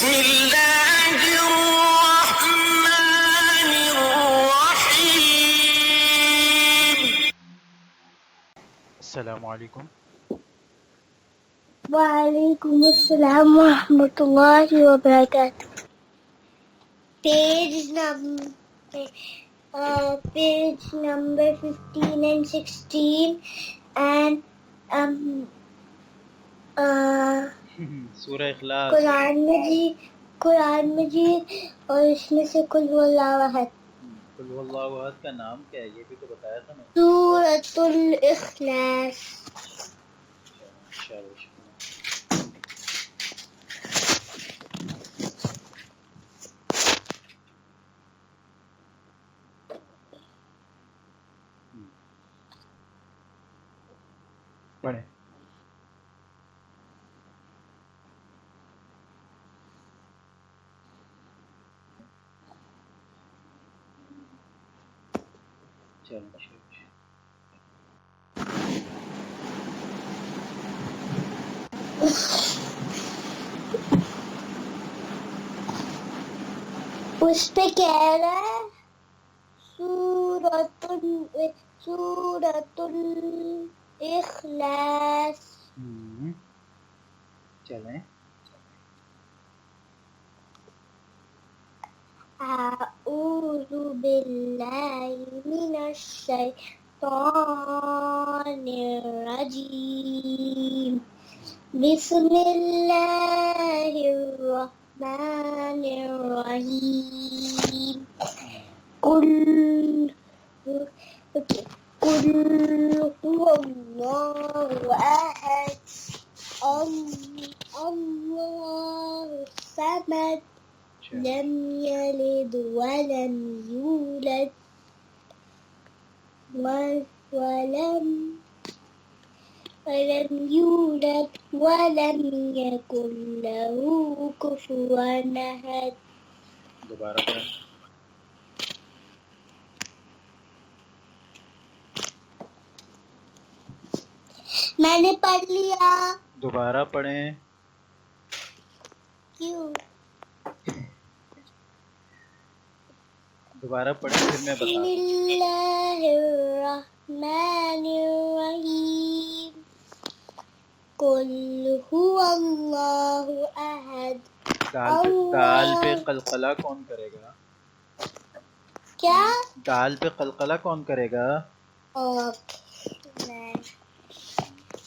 بسم اللہ الرحمن الرحیم. السلام علیکم. وعلیکم السلام ورحمۃ اللہ وبرکاتہ. Page number 15 and 16 and سورہ اخلاص. قرآن مجید اور اس میں سے قل هو اللہ احد. قل هو اللہ احد کا نام کیا ہے؟ یہ بھی تو بتایا تھا میں. سورۃ الاخلاص. پڑھیں. اس پہ کہہ رہا ہے سورۃ الاخلاص. چلیں. اعوذ باللہ من الشیطان الرجیم. بسم اللہ الرحمن الرحیم. قل هو اللہ احد اللہ الصمد لم يلد ولم يولد ولم يكن له كفوا أحد. دوبارہ پڑھیں. میں نے پڑھ لیا. دوبارہ پڑھیں. کیوں؟ دوبارہ پڑھیں پھر میں بتا بسم دوں. اللہ الرحمن الرحیم. قل هو اللہ احد. دال پہ قلقلہ کون کرے گا؟ کیا؟ دال پہ قلقلہ کون کرے گا؟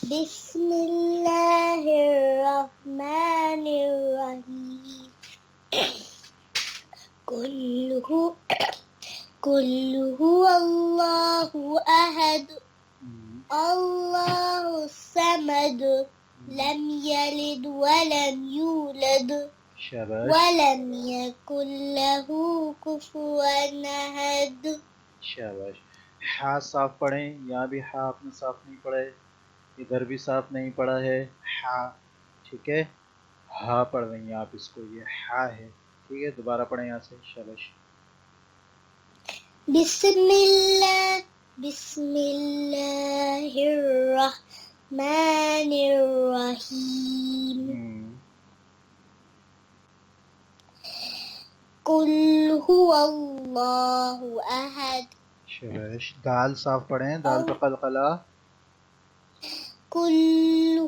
بسم اللہ الرحمن الرحیم. قل هو اللہ احد اللہ الصمد لم یلد ولم یولد ولم یکن له کفوا احد. شاباش. ہا صاف پڑھیں. یہاں بھی ہا آپ نے صاف نہیں پڑھا ہے، ادھر بھی صاف نہیں پڑھا ہے. ہا ٹھیک ہے، ہا پڑھ رہی ہیں آپ اس کو، یہ ہا ہے. ٹھیک ہے، دوبارہ پڑھیں یہاں سے. شاباش. بسم اللہ الرحمن الرحیم. قل هو اللہ احد. شاباش. دال صاف پڑھیں، دال پہ قلقلہ. قل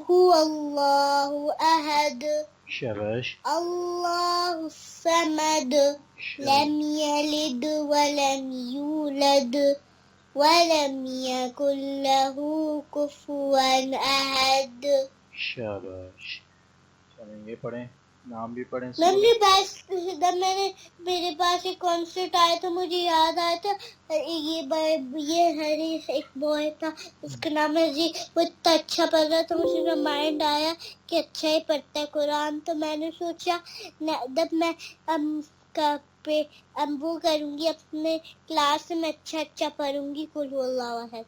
هو اللہ احد شاباش. اللہ الصمد لم یلد ولم یولد ولم یکن له کفوا احد. شاباش. چلیں یہ پڑھیں، نام بھی پڑھیں. میرے پاس ایک کانسرٹ آیا تھا، مجھے یاد آیا تھا یہ حریف ایک بوائے تھا، اس کا نام ہے جی. وہ اتنا اچھا پڑھ رہا تھا، مجھے ریمائنڈ آیا کہ اچھا ہی پڑھتا ہے قرآن، تو میں نے سوچا جب میں وہ کروں گی اپنے کلاس میں اچھا پڑھوں گی. قل هو اللہ احد.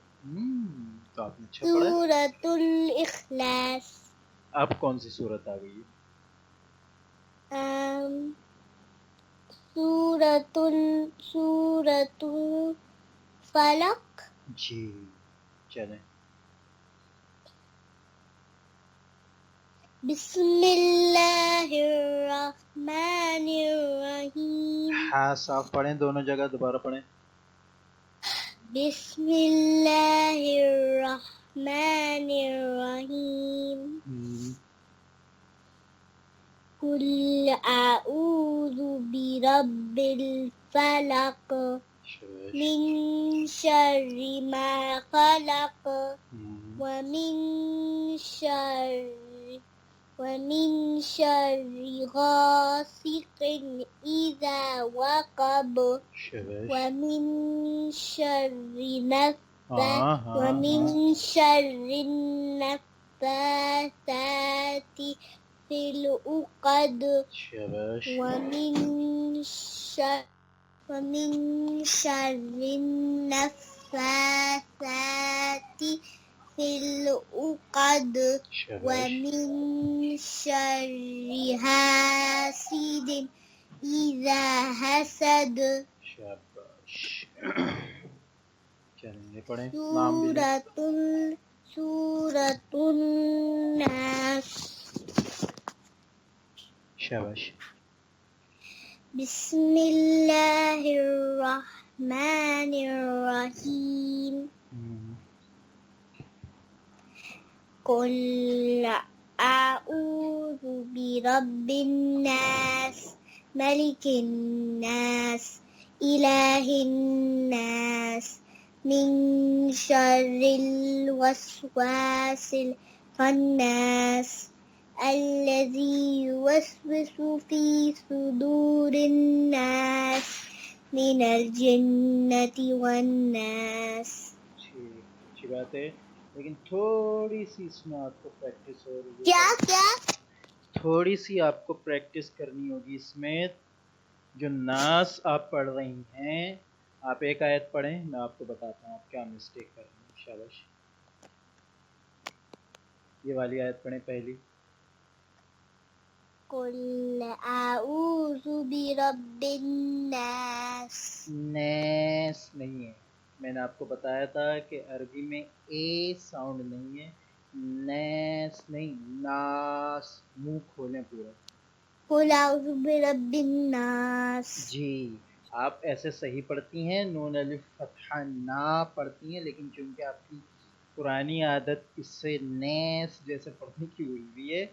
تو آپ نے اچھا پڑھا. سورۃ الاخلاص. اب کون سی صورت آ گئی؟ سورۃ الفلق. جی چلیں. بسم اللہ الرحمن ہا صاف پڑھیں دونوں جگہ, دوبارہ پڑھیں. بسم اللہ الرحمن الرحیم. قل اعوذ برب الفلق من شر ما خلق ومن شر غاسق إذا وقب ومن شر النفاثات في العقد ومن شر النفاثات في العقد ومن شر حاسد إذا حسد. شاباش. چلیں یہ پڑھیں نام بھی لیں. سورة الناس. شاباش. بسم اللہ الرحمن الرحیم. قل اعوذ برب الناس ملک الناس الہ الناس من شر الوسواس الخناس الذي يوسوس في صدور الناس من الجنة والناس. اچھی بات ہے, لیکن تھوڑی سی اس میں آپ کو پریکٹس ہو رہی ہے. کیا تھوڑی سی آپ کو پریکٹس کرنی ہوگی اس میں. جو ناس آپ پڑھ رہی ہیں, آپ ایک آیت پڑھیں, میں آپ کو بتاتا ہوں آپ کیا مسٹیک کر رہی ہیں. شاباش. یہ والی آیت پڑھیں پہلی. قل اعوذ برب الناس. نیس نہیں ہے, میں نے آپ کو بتایا تھا کہ عربی میں اے ساؤنڈ نہیں ہے. نیس نہیں, ناس. منہ کھولیں پورا. قل اعوذ برب الناس. جی, آپ ایسے صحیح پڑھتی ہیں, نون الف فتحہ نا پڑھتی ہیں, لیکن چونکہ آپ کی پرانی عادت اس سے نیس جیسے پڑھنے کی ہوئی ہوئی ہے,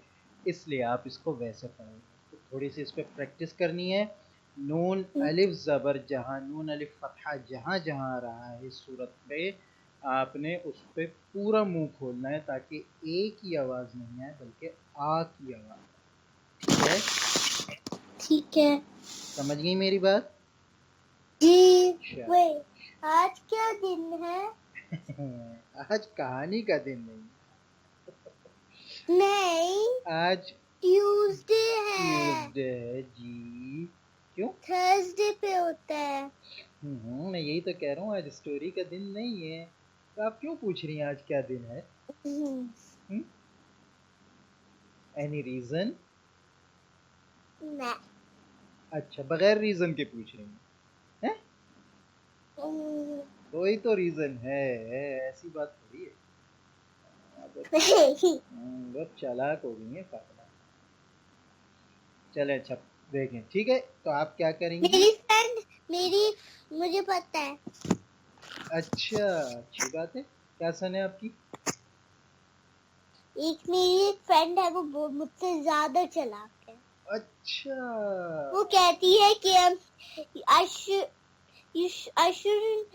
اس لیے آپ اس کو ویسے پڑھیں. تو تھوڑی سی اس پہ پریکٹس کرنی ہے. نون الف زبر جہاں, نون الف فتحہ جہاں جہاں آ رہا ہے اس صورت پہ, آپ نے اس پہ پورا منہ کھولنا ہے تاکہ اے کی آواز نہیں آئے بلکہ آ کی آواز آئے. ٹھیک ہے؟ ٹھیک ہے. سمجھ گئی میری بات؟ جی. آج کیا دن ہے؟ آج کہانی کا دن نہیں, آج ٹیوزڈے ہے. ٹیوزڈے ہے. جی کیوں؟ تھرسڈے پہ ہوتا ہے. میں یہی تو کہہ رہا ہوں, آج اسٹوری کا دن نہیں ہے. تو آپ کیوں پوچھ رہی ہیں آج کیا دن ہے؟ Any reason? اچھا, بغیر ریزن کے پوچھ رہی ہیں. کوئی تو ریزن ہے, ایسی بات تھوڑی ہے. بہت چالاک ہو گئی ہیں فاطمہ. چلے اچھا دیکھیں, ٹھیک ہے, تو آپ کیا کریں گی؟ میری فرینڈ مجھے پتا ہے. اچھا, اچھی بات ہے. کیا سن ہے آپ کی؟ میری ایک فرینڈ ہے, وہ مجھ سے زیادہ چلاک ہے. اچھا, وہ کہتی ہے کہ I shouldn't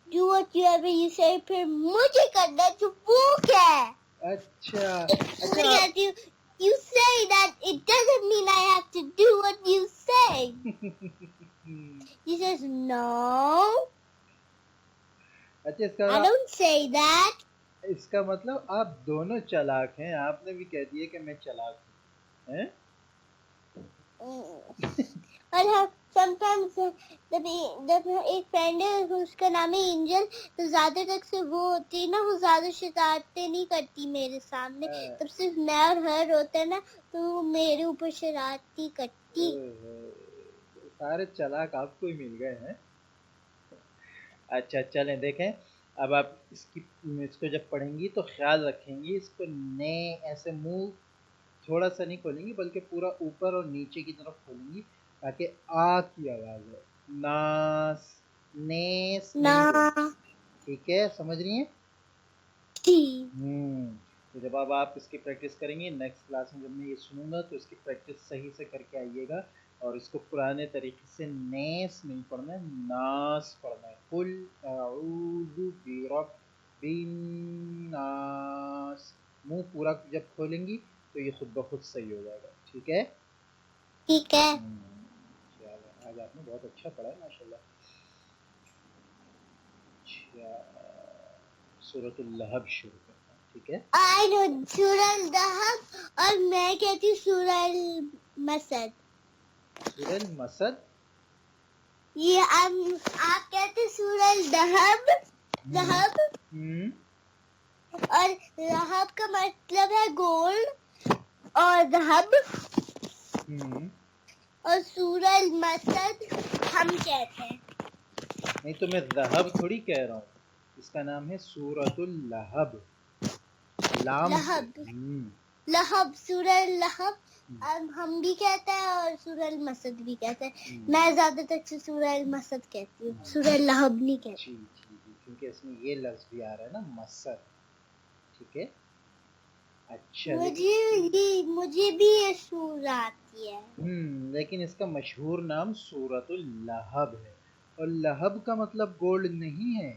do whatever you say, پھر مجھے کرنا تو وہ کیا ہے. اچھا میں کہتی ہوں you say that, it doesn't mean I have to do what you say. He says no, اچھا, I don't say that. اس کا مطلب آپ دونوں چلاک ہیں. آپ نے بھی کہہ دیا کہ میں چلاک ہوں. اور sometimes جب ایک فرینڈ ہے اس کا نام ہے اینجل, تو زیادہ تک سے وہ ہوتی ہے نا, وہ زیادہ شرارتیں نہیں کرتی میرے سامنے. تب صرف میں اور ہر ہوتا ہے نا, تو وہ میرے اوپر شرارتی کرتی. سارے چلاک آپ کو ہی مل گئے ہیں. اچھا چلیں دیکھیں, اب آپ اس کو جب پڑھیں گی تو خیال رکھیں گی اس کو نے ایسے منہ تھوڑا سا نہیں کھولیں گی بلکہ پورا اوپر اور نیچے کی طرف کھولیں گی, تاکہ آ کی آواز ہے. ناس نیس نا نہیں بولنا. ٹھیک ہے, سمجھ رہی ہیں؟ ٹی. تو جب اب آپ اس کی پریکٹس کریں گے نیکسٹ کلاس میں جب میں یہ سنوں گا تو اس کی پریکٹس صحیح سے کر کے آئیے گا, اور اس کو پرانے طریقے سے نیس نہیں پڑھنا ہے, ناس پڑھنا ہے. قل اعوذ برب الناس. منہ پورا جب کھولیں گی تو یہ خود بخود صحیح ہو جائے گا. ٹھیک ہے؟ ٹھیک ہے. چلو, آج آپ نے بہت اچھا پڑھا ہے ماشاء اللہ. اچھا, سورۃ اللہب شروع کرتا ہوں. ٹھیک ہے, آئی نو سورہ الدہب, اور میں کہتی ہوں سورہ المسد. سورہ المسد. یہ آپ کہتے ہیں سورہ الدہب, دہب, ہم اور لہب کا مطلب ہے گولڈ اور دہب, ہم اور سورہ المسد ہم کہتے ہیں. نہیں تو میں ذہب تھوڑی کہہ رہا ہوں, اس کا نام ہے سورۃ اللہب, لام سے. لہب, لہب, سورہ لہب ہم بھی کہتے ہیں اور سورہ المسد بھی کہتے ہیں. میں زیادہ تر سورہ المسد کہتی ہوں, سورہ لہب نہیں کہتی. جی جی جی, کیونکہ اس میں یہ لفظ بھی آ رہا ہے نا, مسد. ٹھیک ہے, اچھا. مجھے بھی یہ سورہ آتی ہے. لیکن اس کا مشہور نام سورۃ اللہب ہے, اور لہب کا مطلب گولڈ نہیں ہے,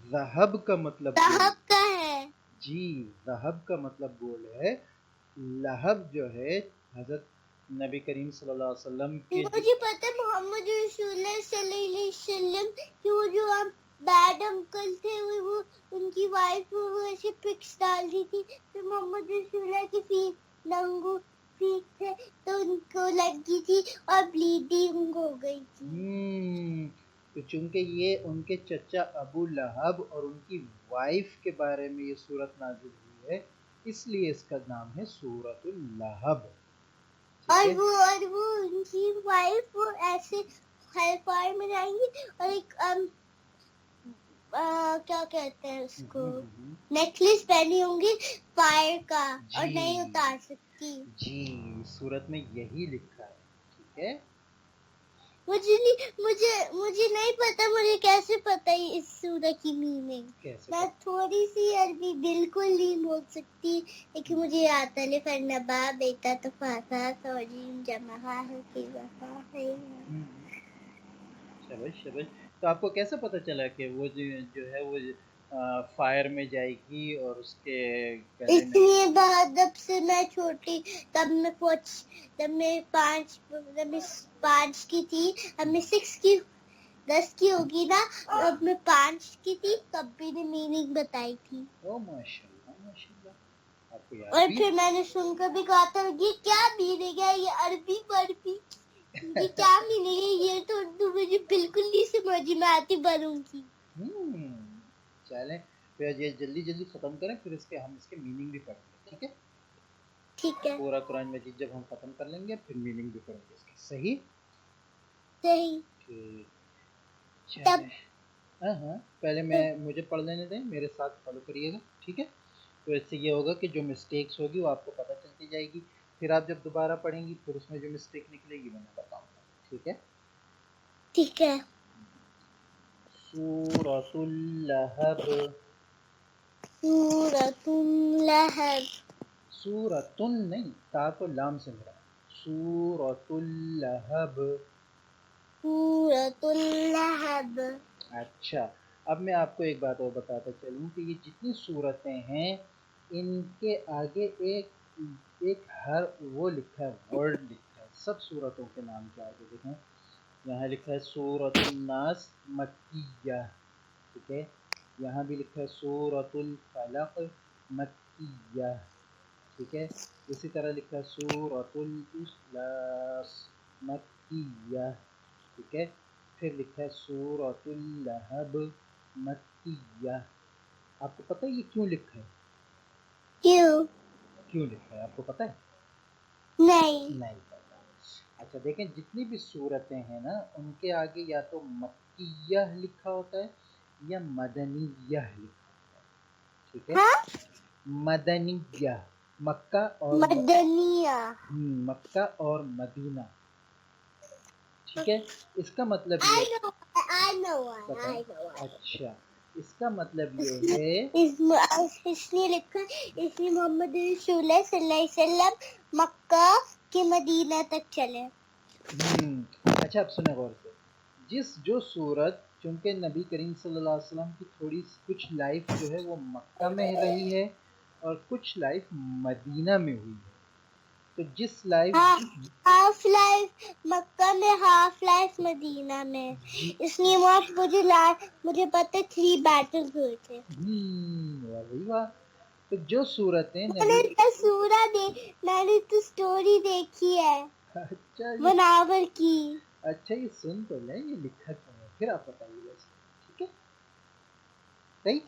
ذہب کا مطلب گولڈ. لہب کا ہے. جی, ذہب کا مطلب گولڈ ہے. لہب جو ہے حضرت نبی کریم صلی اللہ علیہ وسلم کے مجھے پتا محمد رسول اللہ صلی اللہ علیہ وسلم کہ وہ جو ہم بیڈ انکل تھے, وہ ان کی وائف وہ ایسے پکس ڈال دی تھی, تو محمد رسول اللہ کی فیک لنگو فیک تھے تو ان کو لگی تھی اور بلیڈنگ ہو گئی تھی. تو چونکہ یہ ان کے چچا ابو لہب اور ان کی وائف کے بارے میں یہ صورت نازل ہوئی ہے, اس لیے اس کا نام ہے سورۃ اللہب. اور وہ ان کی وائف وہ ایسے ہیل فائر میں جائیں گی اور ایک کیا کہتے ہیں اس کو, نیکلس پہنی ہوں گی فائر کا, اور نہیں اتار سکتی. جی, سورت میں یہی لکھا ہے. ٹھیک ہے, مجھے نہیں پتا, مجھے کیسے پتا اس سورہ کی میننگ. کیسے میں تھوڑی سی عربی بالکل نہیں بول سکتی, لیکن مجھے یاد ہے فرنبا بیٹا تو فاسا سوجیم جمع ہے. شبش. تو آپ کو کیسے پتا چلا کہ وہ جو ہے وہ فائر میں جائے گی اور اس کے گلے میں؟ اتنی بہت جب سے میں چھوٹی, تب میں 5 کی تھی, اب میں 6 کی 10 کی ہوگی نا, اب میں 5 کی تھی تب بھی نے میننگ بتائی تھی. او ماشاء اللہ ماشاء اللہ, آپ کو یاد اور بھی. پھر میں نے سن کر بھی کہا تھا یہ کیا میننگ ہے, یہ عربی پڑھتی, یہ کیا میننگ ہے, یہ تو مجھے بالکل نہیں سمجھ میں آتی بنوں کی. چلیں پھر یہ جلدی ختم کریں, پھر ہم اس کے میننگ بھی پڑھیں گے. ٹھیک ہے, ٹھیک ہے, پورا قرآن مجید جب ہم ختم کر لیں گے پھر میننگ بھی پڑھیں گے اس کی. صحیح. تب ہاں, پہلے مجھے پڑھ لینے دیں, میرے ساتھ فالو کریے گا. ٹھیک ہے, تو اس سے یہ ہوگا کہ جو مسٹیکس ہوگی وہ آپ کو پتہ چلتی جائے گی, پھر آپ جب دوبارہ پڑھیں گی پھر اس میں جو مسٹیک نکلے گی میں بتاؤں گا. ٹھیک ہے, ٹھیک ہے. سورۃ اللہب. سورۃ اللہب. سورۃن نہیں, تا کو لام سے ملا. سورۃ اللہب. سورۃ اللہب. اچھا, اب میں آپ کو ایک بات اور بتاتا چلوں کہ یہ جتنی صورتیں ہیں ان کے آگے ایک ہر وہ لکھا ہے, ورڈ لکھا ہے سب صورتوں کے نام کے آگے. دیکھیں یہاں لکھا ہے سورۃ الناس مکیہ. ٹھیک ہے, یہاں بھی لکھا ہے سورۃ الفلق مکیہ. ٹھیک ہے, اسی طرح لکھا ہے سورۃ الاخلاص مکیہ. ٹھیک ہے, پھر لکھا ہے سورۃ اللہب مکیہ. آپ کو پتہ ہے یہ کیوں لکھا ہے؟ کیوں لکھا ہے آپ کو پتہ ہے؟ نہیں پتہ. اچھا دیکھیں, جتنی بھی صورتیں ہیں نا ان کے آگے یا تو مکیہ لکھا ہوتا ہے یا مدنیہ لکھا ہوتا ہے. ٹھیک ہے, مدنیہ. مکہ اور مدنیہ. مکہ اور مدینہ. ٹھیک ہے، اس کا مطلب I یہ know why. اچھا، اس کا مطلب یہ ہے اس نے لکھا اس لیے محمد رسول اللہ صلی اللہ علیہ وسلم مکہ کے مدینہ تک چلے. اچھا اب سنیں غور سے. جو صورت، چونکہ نبی کریم صلی اللہ علیہ وسلم کی تھوڑی کچھ لائف جو ہے وہ مکہ میں رہی ہے اور کچھ لائف مدینہ میں ہوئی ہے، تو جس لائف ہاف لائف مکہ میں، ہاف لائف مدینہ میں. اس لیے وہاں مجھے پتہ 3 بیٹلز ہوئے تھے. وہی بات. تو جو صورتیں میں نے تو اسٹوری دیکھی ہے اچھا مناور کی. اچھا یہ سن تو لیں یہ لکھا کیوں ہے، پھر آپ بتائیے گا. ٹھیک ہے صحیح.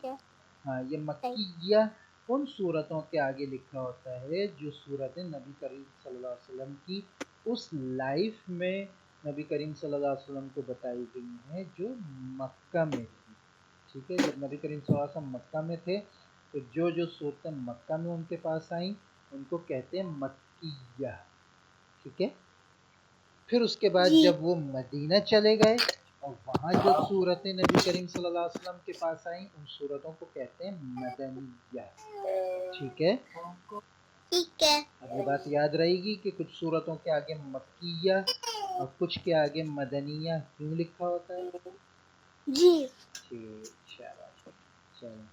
ہاں یہ مکیہ ان صورتوں کے آگے لکھا ہوتا ہے جو صورتیں نبی کریم صلی اللہ علیہ وسلم کی اس لائف میں نبی کریم صلی اللہ علیہ وسلم کو بتائی گئی ہیں جو مکہ میں تھی. ٹھیک ہے، جب نبی کریم صلی اللہ علیہ وسلم مکہ میں تھے تو جو صورتیں مکہ میں ان کے پاس آئیں ان کو کہتے ہیں مکیہ. ٹھیک ہے، پھر اس کے بعد جب وہ مدینہ چلے گئے اور وہاں جو صورتیں نبی کریم صلی اللہ علیہ وسلم کے پاس آئیں ان صورتوں کو کہتے ہیں مدنیہ. ٹھیک ہے، ٹھیک ہے. اب یہ بات یاد رہے گی کہ کچھ صورتوں کے آگے مکیہ اور کچھ کے آگے مدنیہ کیوں لکھا ہوتا ہے. جی ٹھیک، شاباش. چلیں،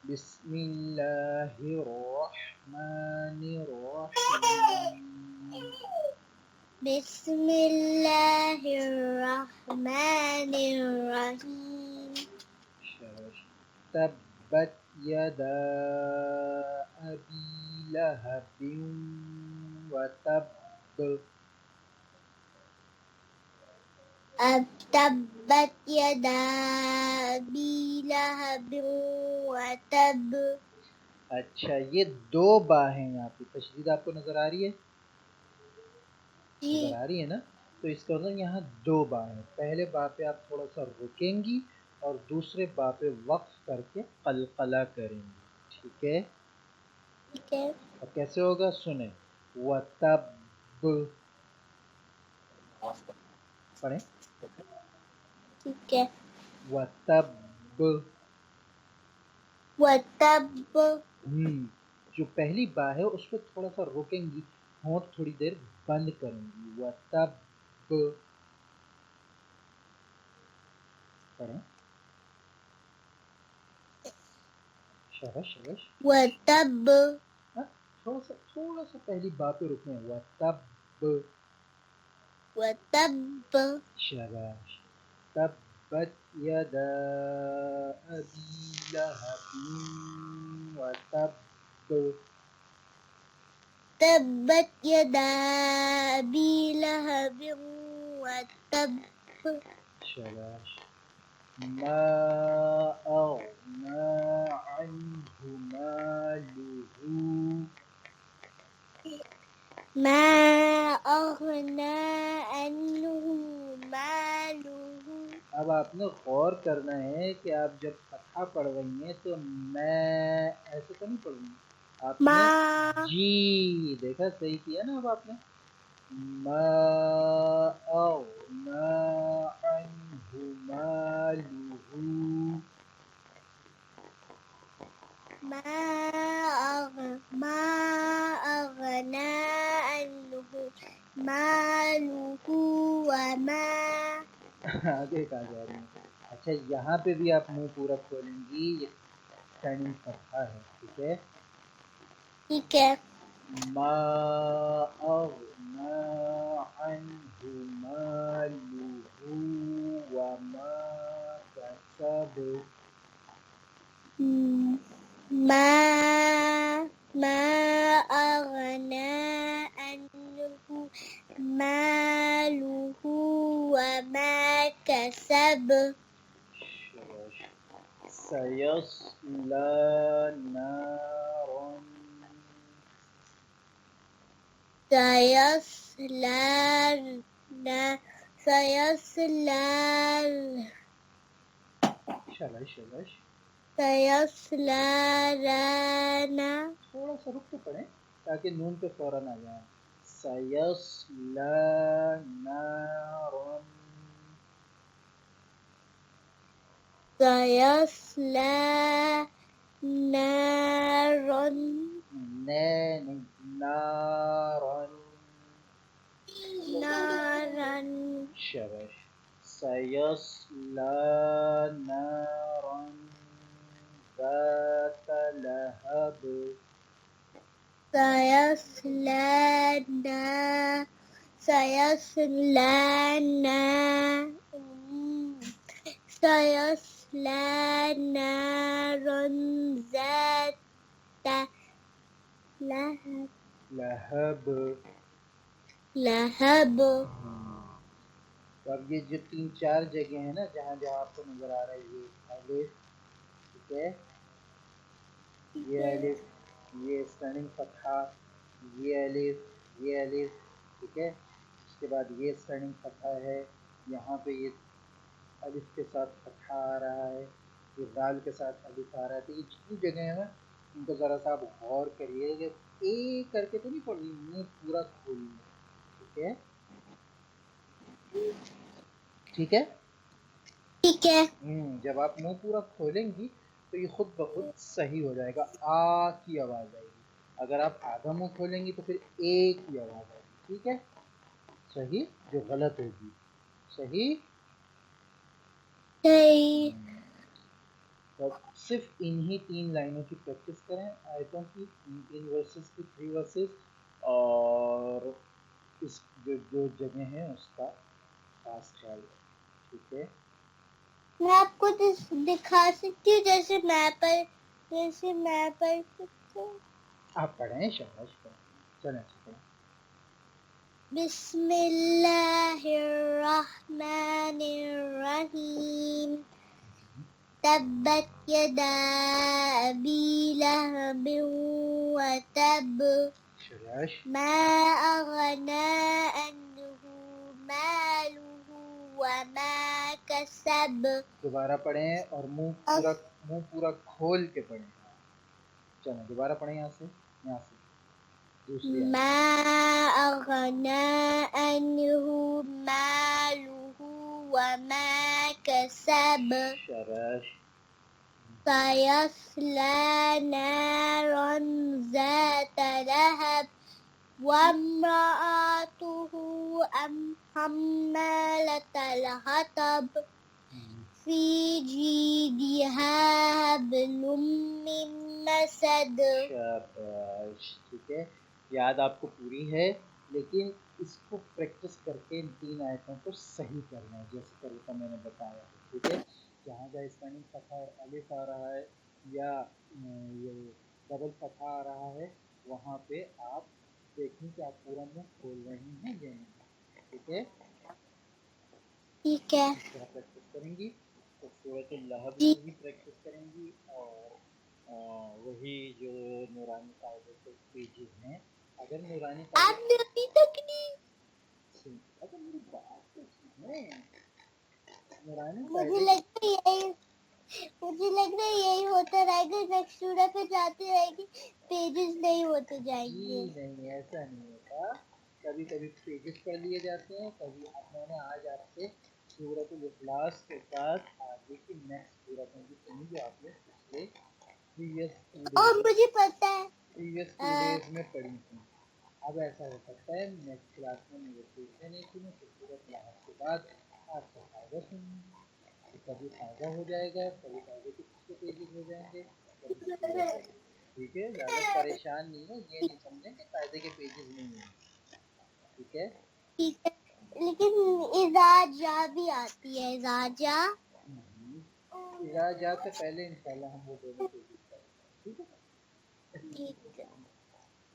بسم اللہ الرحمن الرحیم. بسم اللہ الرحمن الرحیم. شاباش. تبت یدا ابی لہب وتب. تبت یدا ابی لہب وتب. اچھا یہ 2 با ہیں، یہاں پہ تشدید آپ کو نظر آ رہی ہے؟ نظر آ رہی ہے نا؟ تو اس کا مطلب یہاں 2 با ہیں. پہلے با پہ آپ تھوڑا سا رکیں گی اور دوسرے با پہ وقف کر کے قلقلہ کریں گی. ٹھیک ہے، ٹھیک ہے. اور کیسے ہوگا سنیں. وَتَب پڑھیں. ٹھیک ہے. وَتَب وتب. جو پہلی با ہے اس پہ تھوڑا سا روکیں گی، ہونٹ تھوڑی دیر بند کریں گی. وَتَب پڑھیں. شاباش شاباش. وتب. تھوڑا سا پہلی با پہ رکیں. وَتَب وتب. شاباش. تبت یدا ابی لہب وتب. تبت یدا ابی لہب وتب. شاباش. ما اغنا عنہ مالہ. ما اغنا عنہ مالہ. اب آپ نے غور کرنا ہے کہ آپ جب فتحہ پڑھ رہی ہیں تو میں ایسے تو نہیں پڑھ رہی ہیں آپ نے. جی دیکھا صحیح کیا نا اب آپ نے. ما اغنا عنہ مالہ. ما اغنا عنہ مالہ وما. آگے کہا جا رہی ہیں. اچھا یہاں پہ بھی آپ منہ پورا کھولیں گی، یہ ٹرننگ فتحہ ہے. ٹھیک ہے. ٹھیک ہے. ما اغنا عنہ مالہ وما کسب. ما اغنا عنہ مالہ وما کسب. سیصلی نارا. شاباش شاباش. سیصلی نارا. تھوڑا سا رک کے پڑھیں. تاکہ نون پہ فوراً آ جائیں. سیصلا نارا سيصلى نارا نارا نارا شاباش. سيصلى نارا ذات لهب سيصلى نا- سيصلى نا- سيصلى نارا ذات لهب لهب. لهب. تو اب یہ جو 3-4 جگہ ہیں نا جہاں جہاں آپ کو نظر آ رہا ہے یہ الف، ٹھیک ہے، یہ الف، یہ اسٹینڈنگ فتحہ، یہ الف، یہ الف، ٹھیک ہے، اس کے بعد یہ اسٹینڈنگ فتحہ ہے، یہاں پہ یہ الف کے ساتھ فتحہ آ رہا ہے، یہ دال کے ساتھ الف آ رہا ہے. تو یہ جتنی جگہ ہیں نا ان کو ذرا سا آپ غور کریے کہ ایک کر کے تو نہیں پڑھ رہی، منہ پورا کھولنا، ٹھیک ہے، ٹھیک ہے. ٹھیک ہے. جب آپ منہ پورا کھولیں گی تو یہ خود بخود صحیح ہو جائے گا، آ کی آواز آئے گی. اگر آپ آدھا منہ کھولیں گی تو پھر ایک کی آواز آئے گی، ٹھیک ہے، صحیح، جو غلط ہوگی. صحیح. صحیح. تو صرف انہی 3 لائنوں کی پریکٹس کریں، آیتوں کی، 3 ورسز کی، 3 ورسز، اور اس جو جگہ ہیں اس کا خاص خیال رکھیں، ٹھیک ہے. میں آپ کو دکھا سکتی ہوں جیسے میں پڑھ سکتی ہوں. آپ پڑھیں، شاباش پڑھیں، چلیں چلیں. بسم اللہ الرحمن الرحیم. تبت یدا ابی لہب وتب شاباش. ما اغنى عنه ماله وما كسب. دوبارہ پڑھیں اور منہ پورا کھول کے پڑھیں. چلیں دوبارہ پڑھیں یہاں سے دوسری آیت. ما اغنى عنه ماله وما كسب. شاباش. سيصلى نارا ذات لهب وامرأته حمالة الحطب في جيدها حبل من مسد. شاباش، ٹھیک ہے. یاد آپ کو پوری ہے لیکن اس کو پریکٹس کر کے ان 3 آیتوں کو صحیح کرنا ہے جیسے طریقہ میں نے بتایا ہے، ٹھیک ہے. جہاں جہاں اسپیننگ فتحہ اور الف آ رہا ہے یا یہ ڈبل فتحہ آ رہا ہے وہاں پہ آپ دیکھیں کہ آپ پورا منہ کھول رہے ہیں یا نہیں، ٹھیک ہے. ٹھیک ہے. اس طرح پریکٹس کریں گی تو سورۃ اللہب جی. کی بھی پریکٹس کریں گی، اور وہی جو نورانی قاعدے کے پیجز ہیں. اگر نورانی قاعدے آپ نے ابھی تک نہیں. اگر میری بات تو سنیں، نورانی مجھے قاعدے لگ رہا ہے یہی ہوتا رہے گا. نیکسٹ سورہ پہ جاتے رہے گی پیجز نہیں ہوتے جائیں جی گے. نہیں، ایسا نہیں ہوتا. کبھی کبھی پیجز پڑھ لیے جاتے ہیں، کبھی. اب میں نے آج آپ سے سورۃ الاخلاص کے ساتھ آگے کی نیکسٹ سورتیں بھی سنی جو آپ نے پچھلے پریویس اور مجھے پتا ہے 2 ڈیز میں پڑھی تھی. اب ایسا ہو سکتا ہے نیکسٹ کلاس میں مجھے پوچھنے نہیں سنیں تو سورۃ الاحد کے بعد آپ کا فائدہ سنیں گے. کبھی فائدہ ہو جائے گا، کبھی فائدے کے پچھلے پیجز ہو جائیں گے، کبھی سورت. ٹھیک ہے، زیادہ پریشان نہیں ہو، یہ نہیں سمجھیں کہ فائدے کے پیجز نہیں ہیں، ٹھیک ہے. ٹھیک ہے. لیکن اذا جا بھی آتی ہے. اذا جا. اذا جا سے پہلے انشاءاللہ ہم وہ دونوں پیجز کریں گے، ٹھیک ہے. ٹھیک ہے.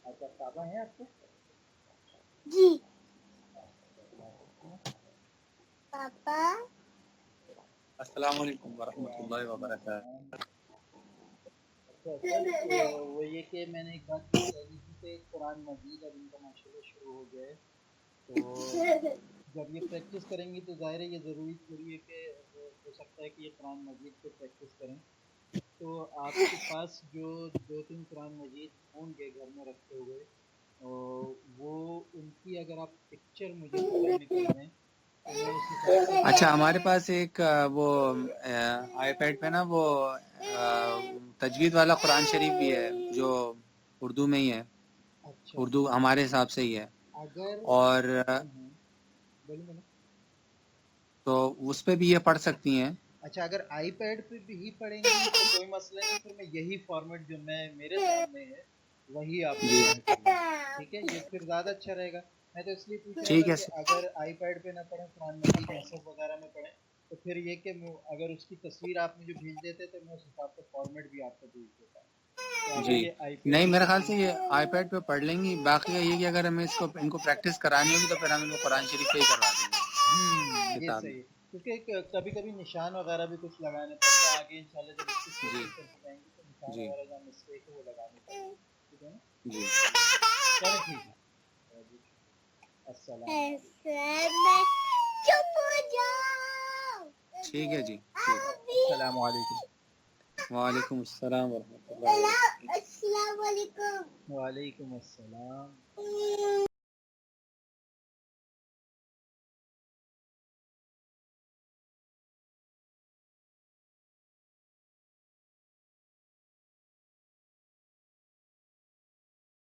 آپ کا کعبہ ہے آپ کو؟ جی پاپا. السلام علیکم ورحمۃ اللہ وعلیکم وبرکاتہ. السلام. اچھا سر، وہ یہ کہ میں نے ایک بات یہ کہی تھی کہ قرآن مجید اب ان کا ماشاءاللہ شروع ہو گیا ہے، تو جب یہ پریکٹس کریں گی تو ظاہر ہے یہ ضروری تھوڑی ہے کہ ہو سکتا ہے کہ یہ قرآن مجید پہ پریکٹس کریں. تو آپ کے پاس جو 2-3 قرآن مجید ہوں گے گھر میں رکھے ہوئے، وہ ان کی اگر آپ پکچر مجھے سینڈ کر دیں تو میں اس حساب سے اچھا ہمارے پاس ایک وہ آئی پیڈ پہ نا وہ تجوید والا قرآن شریف بھی ہے جو اردو میں ہی ہے، اچھا اردو ہمارے حساب سے ہی ہے، اگر اور بولیں بولیں تو اس پہ بھی یہ پڑھ سکتی ہیں۔ اچھا اگر آئی پیڈ پہ بھی ہی پڑھیں گی تو کوئی مسئلہ نہیں، پھر میں یہی فارمیٹ جو میرے سامنے ہے وہی آپ کو سینڈ کر دوں گا، ٹھیک ہے؟ یہ پھر زیادہ اچھا رہے گا۔ میں تو اس لیے پوچھ رہا ٹھیک تھا ہے کہ اگر آئی پیڈ پہ نہ پڑھیں، قرآن مجید مصحف وغیرہ میں پڑھیں، تو پھر یہ کہ اگر اس کی تصویر آپ مجھے بھیج دیتے تو میں اس حساب سے فارمیٹ بھی آپ کو بھیج دیتا۔ تو اگر جی، یہ آئی پیڈ نہیں پہ میرے خیال بھی سے یہ آئی پیڈ پہ پڑھ لیں گی، باقی یہ کہ اگر ہمیں ان کو پریکٹس کرانی ہوگی تو پھر ہم ان کو قرآن شریف پہ ہی کروا دیں گے یہ کتاب میں۔ صحیح ہے، کیونکہ کبھی کبھی نشان وغیرہ بھی کچھ لگانے پڑتے ہیں آگے انشاءاللہ جب اس کی جی پریکٹس کرتے جائیں گے تو نشان جی وغیرہ جہاں مسٹیک ہے وہ لگانے پڑیں گے، ٹھیک ہے نا؟ جی چلیں ٹھیک ہے جی، السلام علیکم۔ ایسے میں چپ ہو جاؤ. ٹھیک ہے جی، ٹھیک۔ السلام علیکم۔ وعلیکم السلام ورحمۃ اللہ وبرکاتہ۔ السلام علیکم. وعلیکم السلام۔